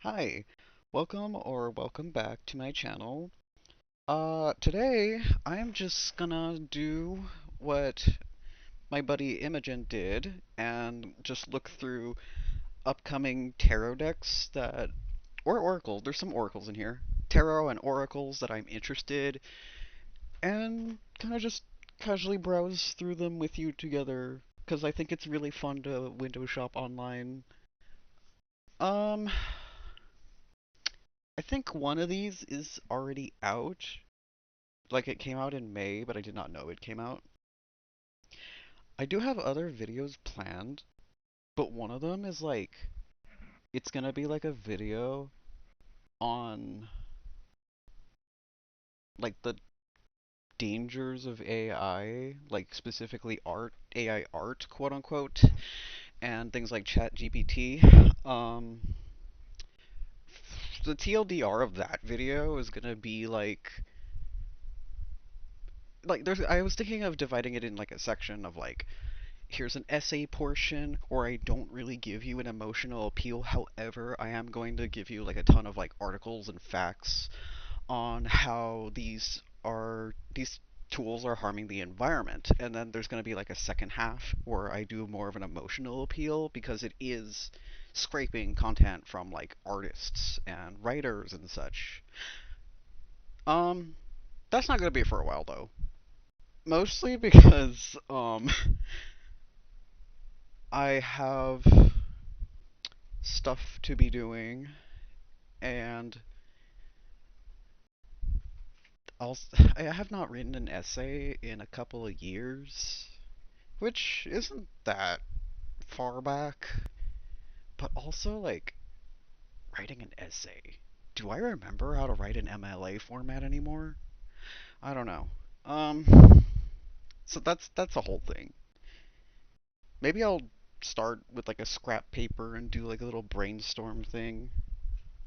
Hi, welcome back to my channel. Today I am just gonna do what my buddy Imogen did and just look through upcoming tarot decks or oracles, there's some oracles in here, tarot and oracles that I'm interested, and kind of just casually browse through them with you together, because I think it's really fun to window shop online. Um, I think one of these is already out. Like it came out in May, but I did not know it came out. I do have other videos planned, but one of them is like it's gonna be like a video on like the dangers of AI, like specifically AI art, quote unquote, and things like ChatGPT. The TLDR of that video is gonna be like there's I was thinking of dividing it in like a section of like here's an essay portion, or I don't really give you an emotional appeal. However, I am going to give you like a ton of like articles and facts on how these tools are harming the environment. And then there's going to be like a second half where I do more of an emotional appeal because it is scraping content from like artists and writers and such. Um that's not going to be for a while though. Mostly because I have stuff to be doing, and I have not written an essay in a couple of years, which isn't that far back, but also like writing an essay. Do I remember how to write an MLA format anymore? I don't know. So that's a whole thing. Maybe I'll start with like a scrap paper and do like a little brainstorm thing.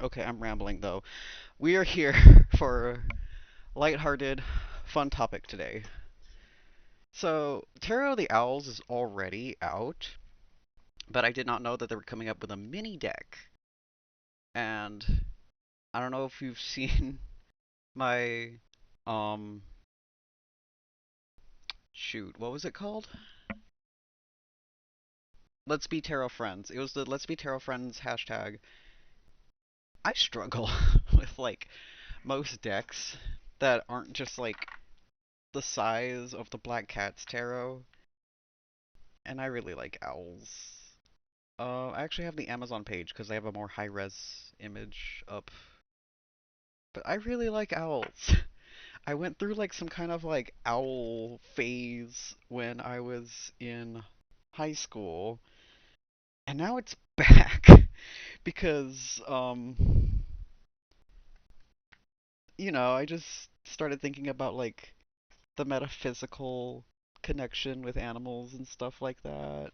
Okay, I'm rambling though. We are here for lighthearted, fun topic today. So, Tarot of the Owls is already out, but I did not know that they were coming up with a mini deck. And I don't know if you've seen my um shoot, what was it called? Let's Be Tarot Friends. It was the Let's Be Tarot Friends hashtag. I struggle with like most decks that aren't just like the size of the Black Cat's tarot, and I really like owls. I actually have the Amazon page because I have a more high-res image up. But I really like owls. I went through like some kind of like owl phase when I was in high school, and now it's back because I just started thinking about like the metaphysical connection with animals and stuff like that.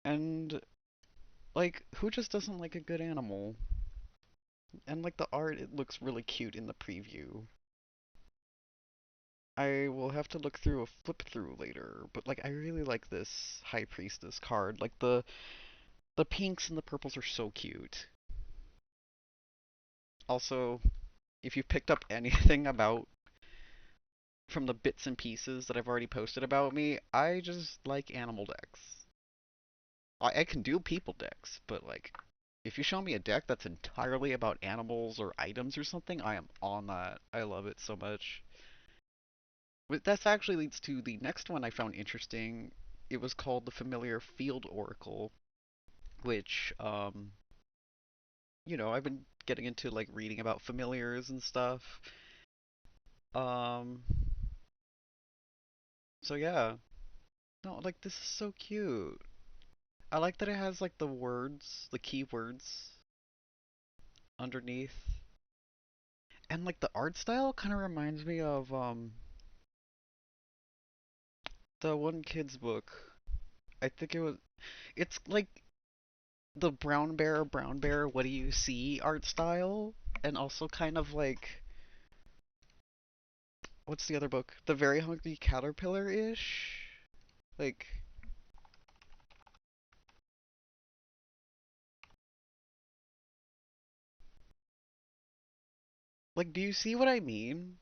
And like who just doesn't like a good animal? And like the art, it looks really cute in the preview. I will have to look through a flip through later, but like I really like this High Priestess card. Like the pinks and the purples are so cute. Also, if you picked up anything about from the bits and pieces that I've already posted about me, I just like animal decks. I can do people decks, but like if you show me a deck that's entirely about animals or items or something, I am on that. I love it so much. But that actually leads to the next one I found interesting. It was called the Familiar Field Oracle, which I've been getting into like reading about familiars and stuff. Um, so yeah. No, like this is so cute. I like that it has like the words, the keywords underneath. And like the art style kind of reminds me of the one kid's book. I think it's like the brown bear, what do you see art style, and also kind of like what's the other book? The Very Hungry Caterpillar-ish. Like Like, do you see what I mean?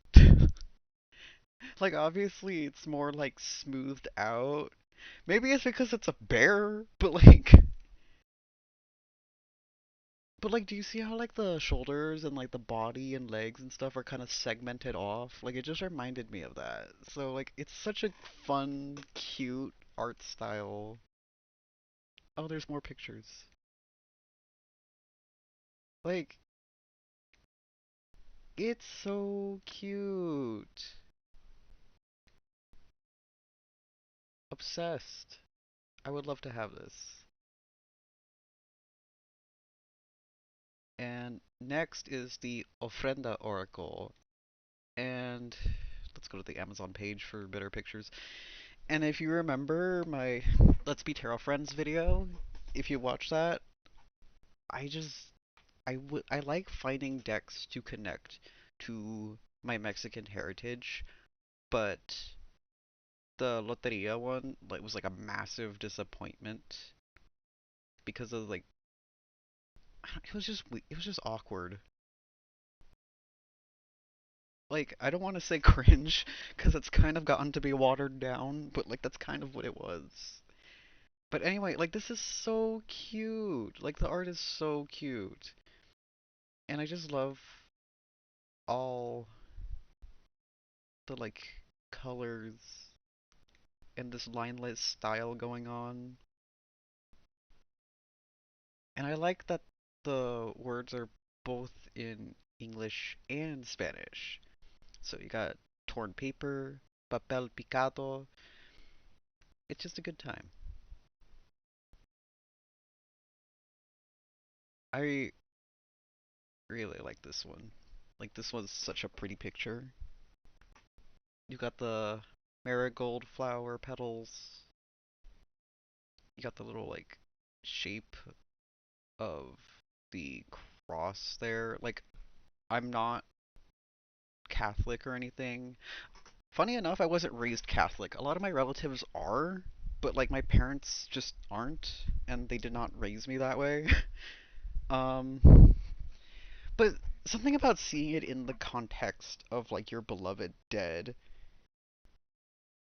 Like, obviously, it's more like smoothed out. Maybe it's because it's a bear, but like, do you see how like the shoulders and like the body and legs and stuff are kind of segmented off? Like, it just reminded me of that. So like, it's such a fun, cute art style. Oh, there's more pictures. Like, it's so cute. Obsessed. I would love to have this. And next is the Ofrenda Oracle. And let's go to the Amazon page for better pictures. And if you remember my Let's Be Tarot Friends video, if you watch that, I just I like finding decks to connect to my Mexican heritage, but the Loteria one like was like a massive disappointment because of like it was just awkward. Like, I don't want to say cringe because it's kind of gotten to be watered down, but like that's kind of what it was. But anyway, like this is so cute. Like the art is so cute. And I just love all the like colors and this lineless style going on. And I like that the words are both in English and Spanish. So you got torn paper, papel picado. It's just a good time. I really like this one. Like this one's such a pretty picture. You got the marigold flower petals. You got the little like shape of the cross there. Like I'm not Catholic or anything. Funny enough, I wasn't raised Catholic. A lot of my relatives are, but like my parents just aren't, and they did not raise me that way. Um, but something about seeing it in the context of like your beloved dead,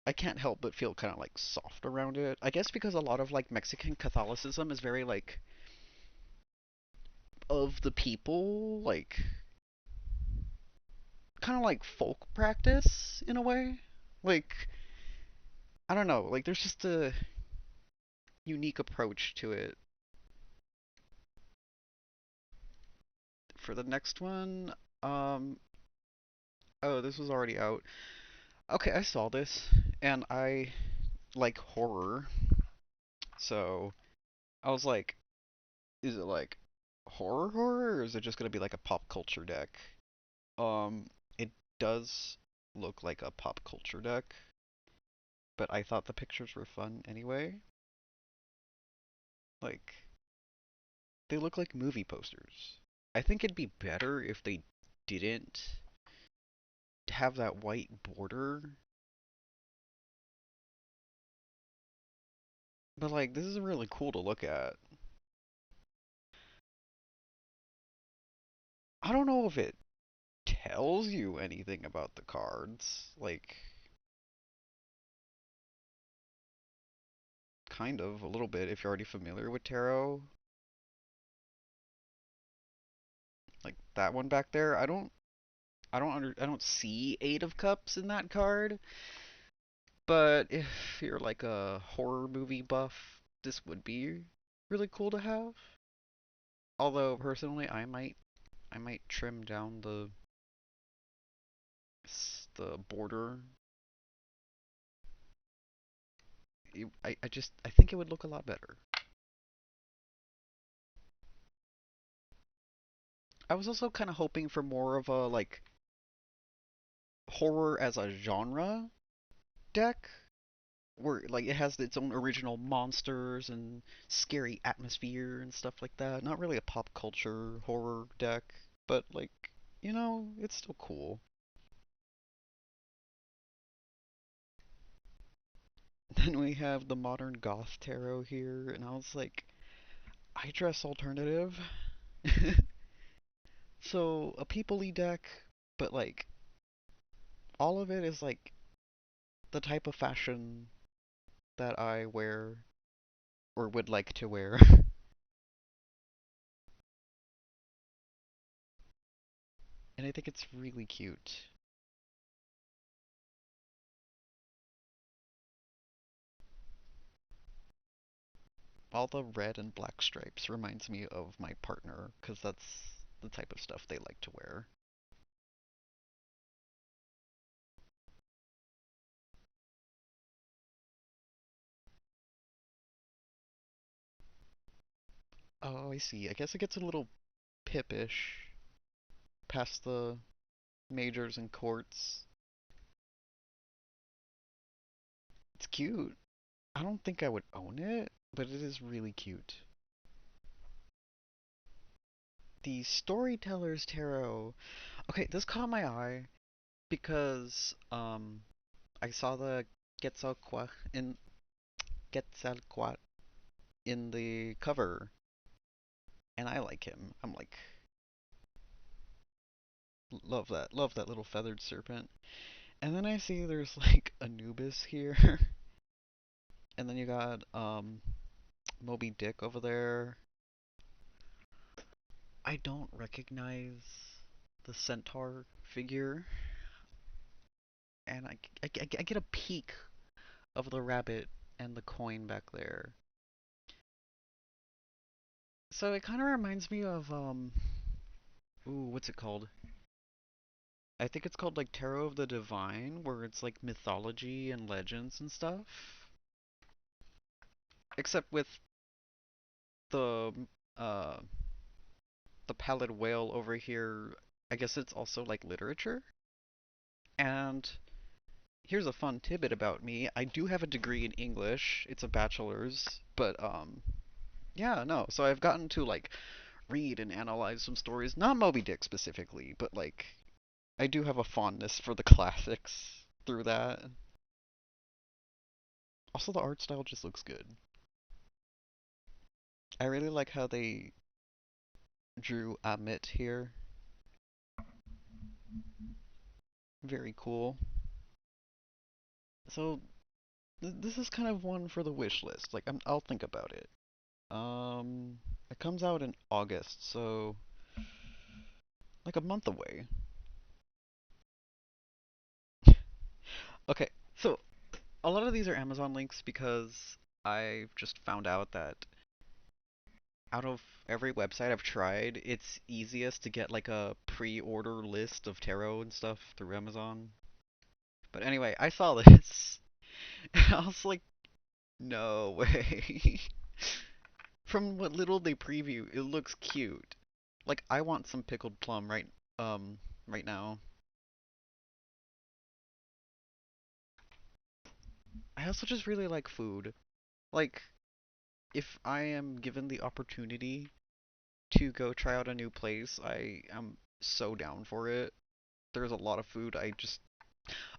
I can't help but feel kind of like soft around it. I guess because a lot of like Mexican Catholicism is very like of the people, like kind of like folk practice in a way. Like I don't know, like there's just a unique approach to it. For the next one, um oh, this was already out. Okay, I saw this and I like horror. So, I was like, is it like horror or is it just going to be like a pop culture deck? It does look like a pop culture deck, but I thought the pictures were fun anyway. Like, they look like movie posters. I think it'd be better if they didn't have that white border. But like, this is really cool to look at. I don't know if it tells you anything about the cards. Like, kind of, a little bit, if you're already familiar with tarot. Like that one back there, I don't see Eight of Cups in that card, but if you're like a horror movie buff, this would be really cool to have. Although personally, I might trim down the border. I think it would look a lot better. I was also kind of hoping for more of a like horror as a genre deck where like it has its own original monsters and scary atmosphere and stuff like that. Not really a pop culture horror deck, but like, it's still cool. Then we have the modern goth tarot here, and I was like, I dress alternative. So a peoply deck. but like all of it is like the type of fashion that I wear or would like to wear. And I think it's really cute. All the red and black stripes reminds me of my partner because that's the type of stuff they like to wear. Oh, I see. I guess it gets a little pippish past the majors and courts. It's cute. I don't think I would own it, but it is really cute. The Storyteller's Tarot. Okay, this caught my eye because I saw the Quetzalcoatl in Quetzalcoatl in the cover, and I like him. I'm like, love that little feathered serpent. And then I see there's like Anubis here, and then you got Moby Dick over there. I don't recognize the centaur figure, and I get a peek of the rabbit and the coin back there. So it kind of reminds me of ooh, what's it called? I think it's called like Tarot of the Divine, where it's like mythology and legends and stuff. Except with the uh the pallid whale over here, I guess it's also like literature. And here's a fun tidbit about me. I do have a degree in English. It's a bachelor's, but yeah, no. So I've gotten to like read and analyze some stories, not Moby Dick specifically, but like I do have a fondness for the classics through that. Also, the art style just looks good. I really like how they drew Amit here. Very cool. So this is kind of one for the wish list. Like I'll think about it. It comes out in August, so like a month away. Okay, so a lot of these are Amazon links because I've just found out that out of every website I've tried, it's easiest to get like a pre-order list of tarot and stuff through Amazon. But anyway, I saw this. I was like, no way. From what little they preview, it looks cute. Like I want some pickled plum right now. I also just really like food. Like if I am given the opportunity to go try out a new place, I am so down for it. There's a lot of food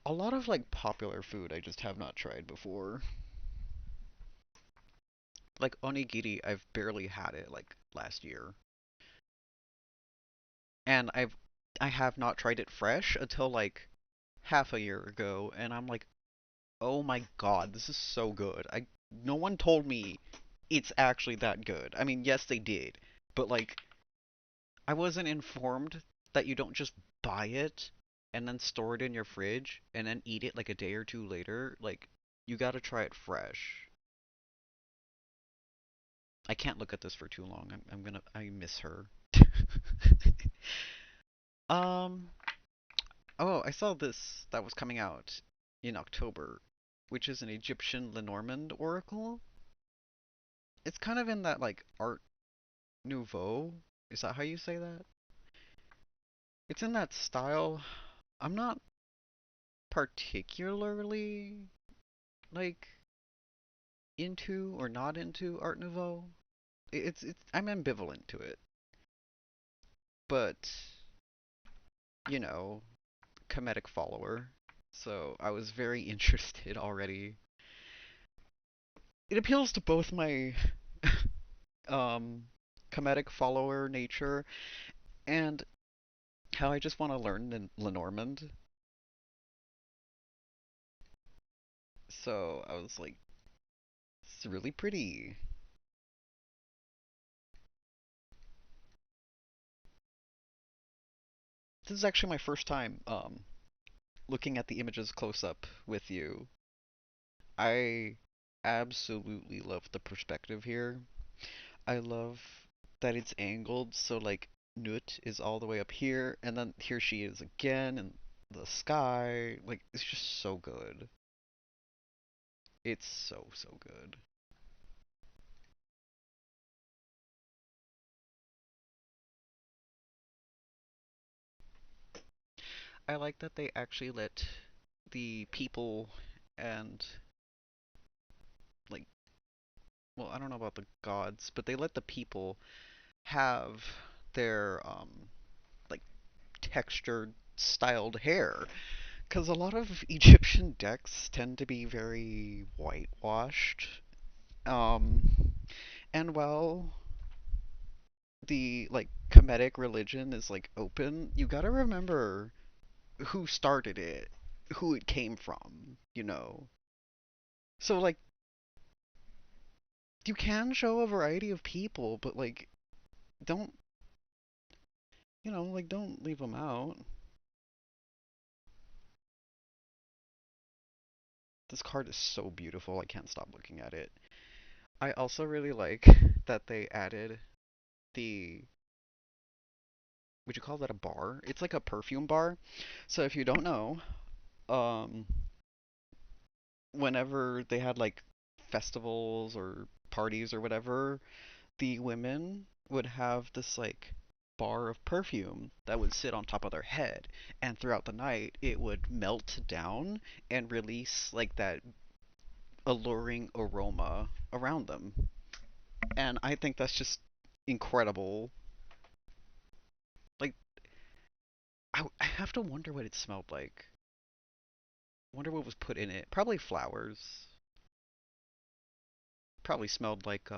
a lot of like popular food I just have not tried before. Like onigiri, I've barely had it like last year. And I have not tried it fresh until like half a year ago, and I'm like, "Oh my God, this is so good." I No one told me it's actually that good. I mean, yes, they did, but like I wasn't informed that you don't just buy it and then store it in your fridge and then eat it like a day or two later. Like you gotta try it fresh. I can't look at this for too long. I miss her. Um, oh, I saw this that was coming out in October, which is an Egyptian Lenormand oracle. It's kind of in that like Art Nouveau. Is that how you say that? It's in that style. I'm not particularly like into or not into Art Nouveau. It's I'm ambivalent to it, but you know, comedic follower. So I was very interested already. It appeals to both my um comedic follower nature and how I just want to learn in Lenormand. So I was like, it's really pretty. This is actually my first time looking at the images close up with you. I absolutely love the perspective here. I love that it's angled so like Nut is all the way up here and then here she is again in the sky. Like it's just so good. It's so good. I like that they actually let the people and like well, I don't know about the gods, but they let the people have their like textured styled hair because a lot of Egyptian decks tend to be very whitewashed. Um and while the like Kemetic religion is like open, you got to remember who started it, who it came from, you know. So like you can show a variety of people, but like don't, like don't leave them out. This card is so beautiful. I can't stop looking at it. I also really like that they added the would you call that a bar? It's like a perfume bar. So if you don't know, um whenever they had like festivals or parties or whatever, the women would have this like bar of perfume that would sit on top of their head, and throughout the night it would melt down and release like that alluring aroma around them. And I think that's just incredible. Like I have to wonder what it smelled like. Wonder what was put in it. Probably flowers. Probably smelled like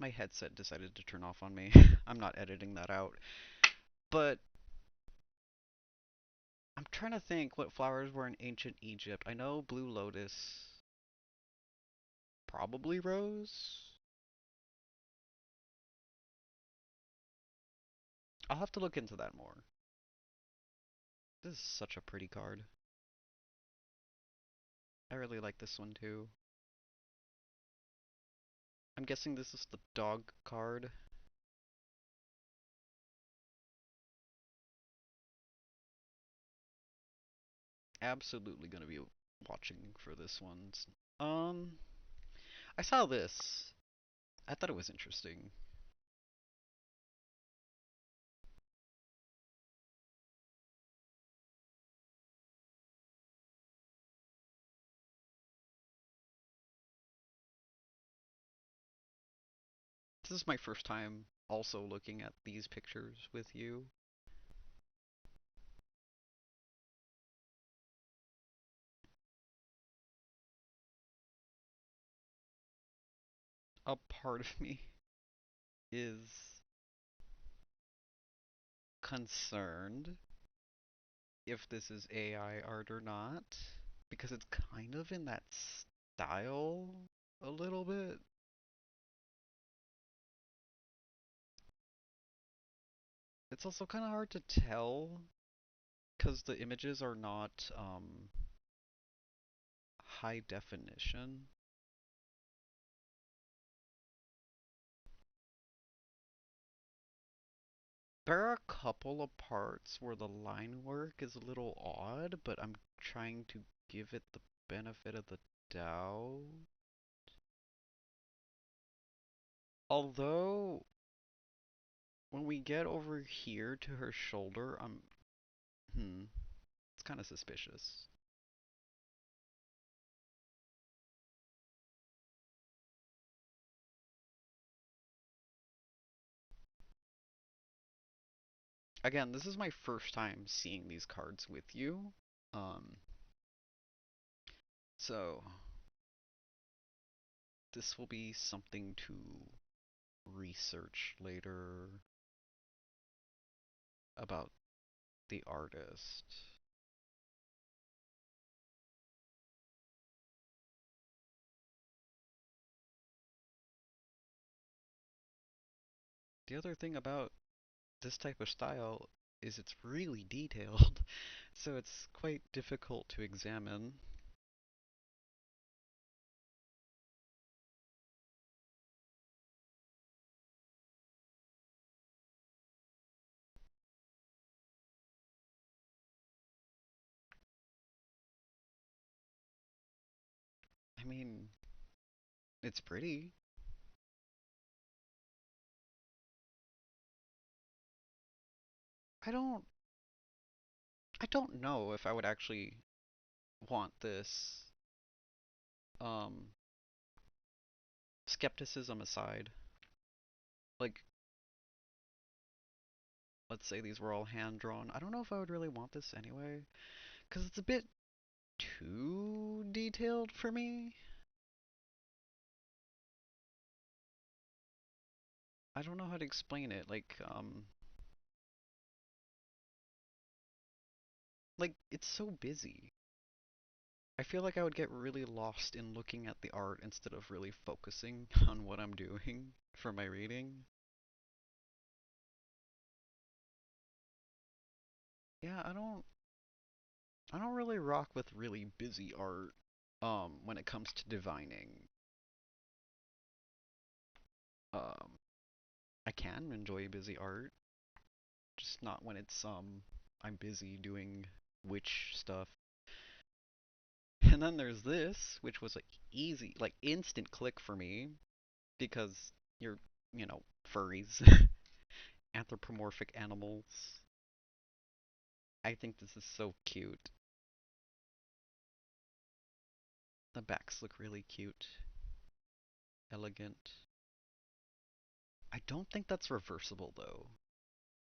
my headset decided to turn off on me. I'm not editing that out. But I'm trying to think what flowers were in ancient Egypt. I know blue lotus, probably rose. I'll have to look into that more. This is such a pretty card. I really like this one too. I'm guessing this is the dog card. Absolutely gonna be watching for this one. Um, I saw this. I thought it was interesting. This is my first time also looking at these pictures with you. A part of me is concerned if this is AI art or not, because it's kind of in that style a little bit. It's also kind of hard to tell because the images are not high definition. There are a couple of parts where the line work is a little odd, but I'm trying to give it the benefit of the doubt. Although, when we get over here to her shoulder, it's kind of suspicious. Again, this is my first time seeing these cards with you. Um, so this will be something to research later about the artist. The other thing about this type of style is it's really detailed, so it's quite difficult to examine. I mean, it's pretty. I don't I don't know if I would actually want this. Um, Skepticism aside, like let's say these were all hand drawn. I don't know if I would really want this anyway, because it's a bit too detailed for me. I don't know how to explain it. Like it's so busy. I feel like I would get really lost in looking at the art instead of really focusing on what I'm doing for my reading. Yeah, I don't really rock with really busy art when it comes to divining. Um I can enjoy busy art, just not when it's I'm busy doing witch stuff. And then there's this, which was like easy, like instant click for me because you're, furries, anthropomorphic animals. I think this is so cute. The backs look really cute, elegant. I don't think that's reversible though.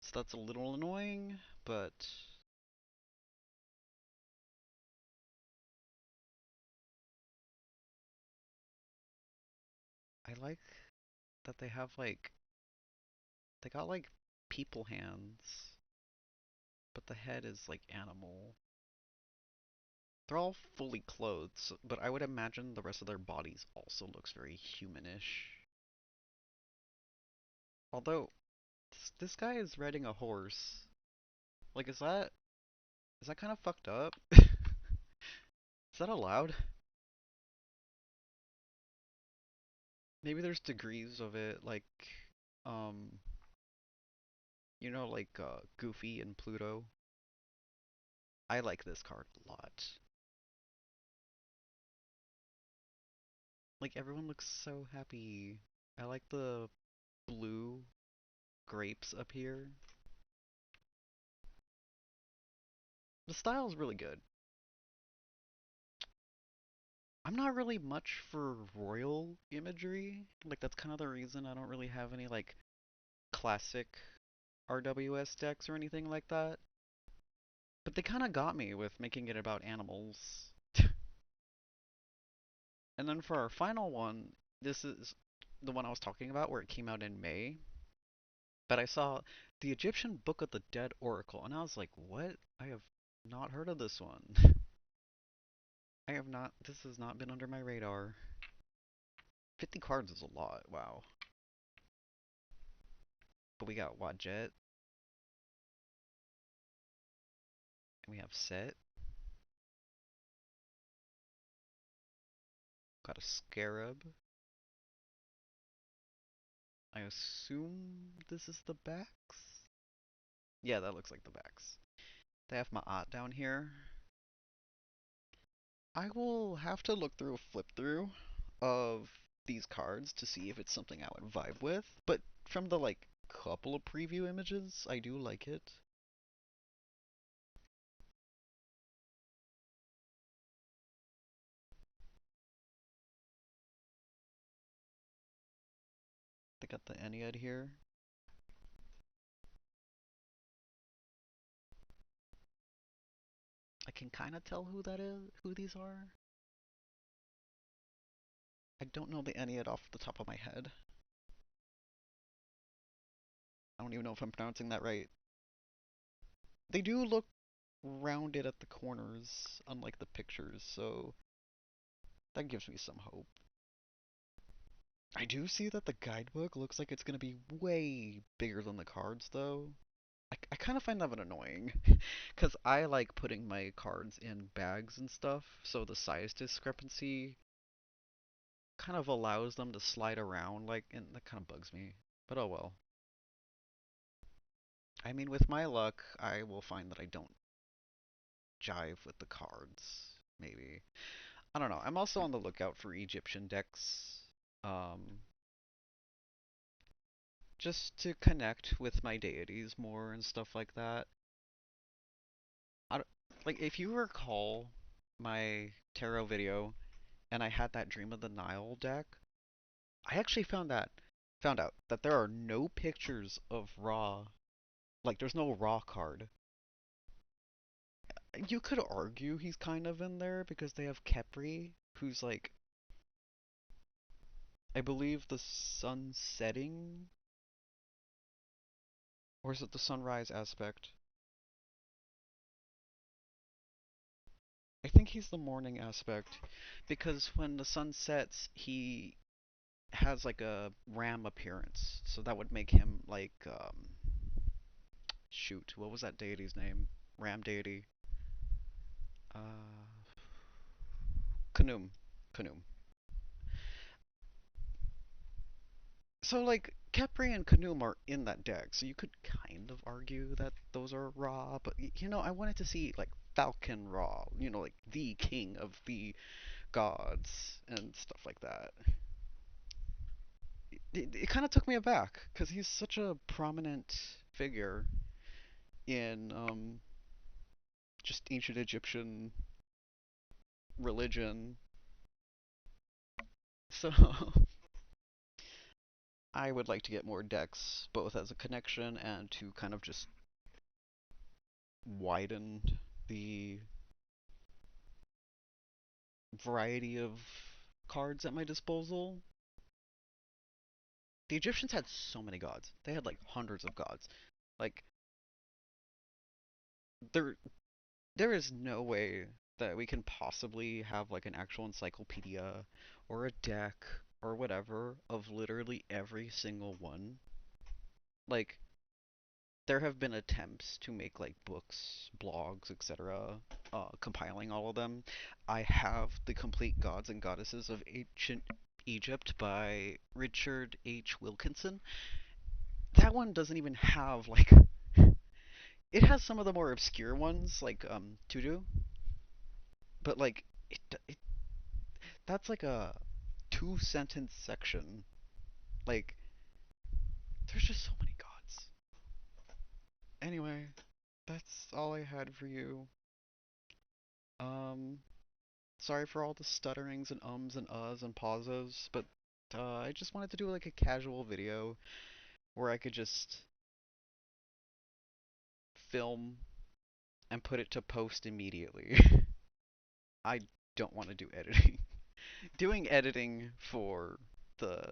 So that's a little annoying, but I like that they got like people hands, but the head is like animal. They're all fully clothed, but I would imagine the rest of their bodies also looks very humanish. Although this guy is riding a horse. Like, is that kind of fucked up? Is that allowed? Maybe there's degrees of it, um, Goofy and Pluto. I like this card a lot. Like, everyone looks so happy. I like the blue grapes up here. The style is really good. I'm not really much for royal imagery. Like, that's kind of the reason I don't really have any, like, classic RWS decks or anything like that. But they kind of got me with making it about animals. And then for our final one, this is the one I was talking about where it came out in May. But I saw the Egyptian Book of the Dead Oracle, and I was like, what? I have not heard of this one. I have not, this has not been under my radar. 50 cards is a lot, wow. But we got Wadjet, and we have Set, got a Scarab. I assume this is the backs? Yeah, that looks like the backs. They have Ma'at down here. I will have to look through a flip through of these cards to see if it's something I would vibe with. But from the like couple of preview images, I do like it. They got the Ennead here. I can kind of tell who that is, who these are. I don't know the Ennead off the top of my head. I don't even know if I'm pronouncing that right. They do look rounded at the corners, unlike the pictures, so that gives me some hope. I do see that the guidebook looks like it's going to be way bigger than the cards, though. I kind of find that annoying, because I like putting my cards in bags and stuff, so the size discrepancy kind of allows them to slide around, like, and that kind of bugs me. But oh well. I mean, with my luck, I will find that I don't jive with the cards, maybe. I don't know. I'm also on the lookout for Egyptian decks. Um, just to connect with my deities more and stuff like that. I don't, like if you recall my tarot video and I had that Dream of the Nile deck, I actually found out that there are no pictures of Ra. Like there's no Ra card. You could argue he's kind of in there because they have Kepri, who's like I believe the sun setting, or is it the sunrise aspect? I think he's the morning aspect because when the sun sets, he has like a ram appearance, so that would make him like shoot, what was that deity's name? Ram deity. Uh, Khnum. Khnum. So like Kepri and Khanum are in that deck, so you could kind of argue that those are Ra, but you know, I wanted to see like Falcon Ra, you know, like the king of the gods and stuff like that. It kind of took me aback because he's such a prominent figure in just ancient Egyptian religion. So I would like to get more decks, both as a connection and to kind of just widen the variety of cards at my disposal. The Egyptians had so many gods. They had like hundreds of gods. Like there there is no way that we can possibly have like an actual encyclopedia or a deck or whatever of literally every single one. Like there have been attempts to make like books, blogs, etc., compiling all of them. I have The Complete Gods and Goddesses of Ancient Egypt by Richard H. Wilkinson. That one doesn't even have like it has some of the more obscure ones like Tudu, but like it that's like a two-sentence section. Like there's just so many gods. Anyway, that's all I had for you. Um, Sorry for all the stutterings and ums and uhs and pauses, but I just wanted to do like a casual video where I could just film and put it to post immediately. I don't want to do editing. Doing editing for the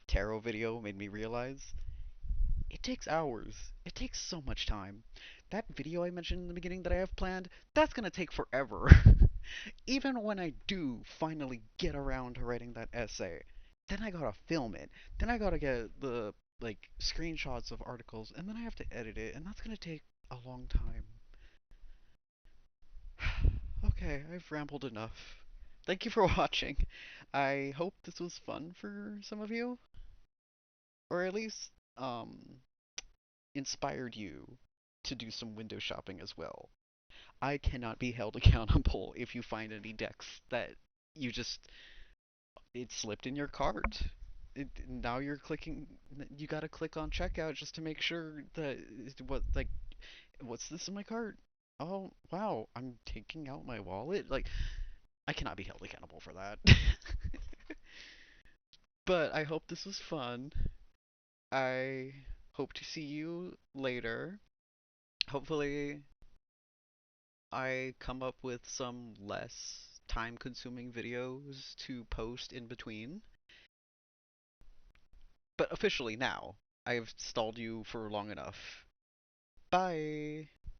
tarot video made me realize it takes hours. It takes so much time. That video I mentioned in the beginning that I have planned, that's gonna take forever. Even when I do finally get around to writing that essay, then I gotta film it. Then I gotta get the like screenshots of articles, and then I have to edit it, and that's gonna take a long time. Okay, I've rambled enough. Thank you for watching. I hope this was fun for some of you, or at least inspired you to do some window shopping as well. I cannot be held accountable if you find any decks that you just it slipped in your cart. Now you're clicking. You gotta click on checkout just to make sure that what like what's this in my cart? Oh wow, I'm taking out my wallet. Like I cannot be held accountable for that. But I hope this was fun. I hope to see you later. Hopefully, I come up with some less time consuming videos to post in between. But officially now, I've stalled you for long enough. Bye!